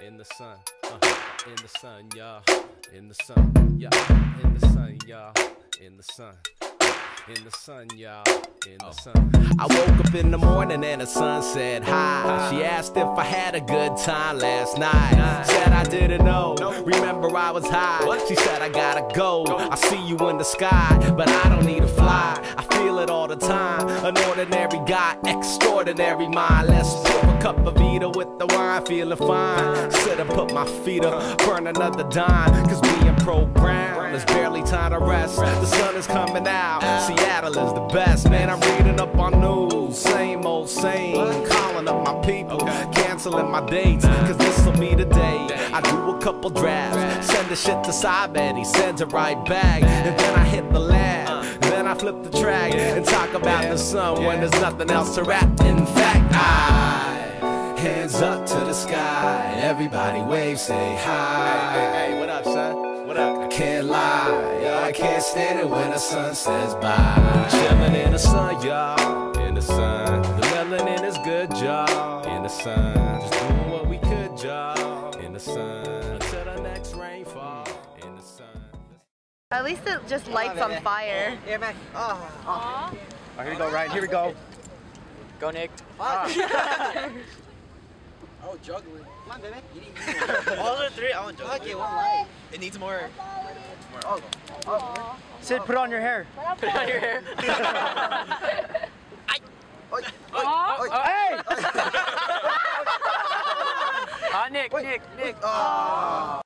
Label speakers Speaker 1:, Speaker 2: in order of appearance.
Speaker 1: in the sun, in the sun, y'all, in the sun, y'all, in the sun, y'all, in the sun. In the sun, y'all, in the sun. I woke up in the morning and the sun said hi. She asked if I had a good time last night. Said I didn't know, remember I was high. She said I gotta go, I see you in the sky, but I don't need to fly. I feel it all the time, an ordinary guy, extraordinary mind. Let's pour a cup of Vita with the wine, feeling fine. Sit and put my feet up, burn another dime, cause being programmed, there's barely time to rest. The sun is coming out, Seattle is the best, man. I'm reading up on news, same old same. Calling up my people, canceling my dates, cause this'll be the day. I do a couple drafts, send the shit to Sybet, he sends it right back. And then I hit the lab, then I flip the track and talk about the sun when there's nothing else to rap. In fact, hands up to the sky, everybody wave, say hi. Hey, what up, son? What up? I can't lie, I can't stand it when the sun says bye. Chillin' in the sun, y'all, in the sun. The melanin is good, y'all, in the sun. Just doing what we could, y'all, in the sun. Until the next rainfall, in the sun.
Speaker 2: At least it just lights on fire.
Speaker 3: Yeah, man. Oh,
Speaker 4: here we go, Ryan. Here we go.
Speaker 3: Go, Nick. Oh, juggling. Come on, baby. All the three. I want juggling. Okay, one light. It needs more.
Speaker 4: Oh. Sid, put on your hair.
Speaker 3: Put on your hair.
Speaker 4: Hey!
Speaker 3: Nick.
Speaker 4: Oh.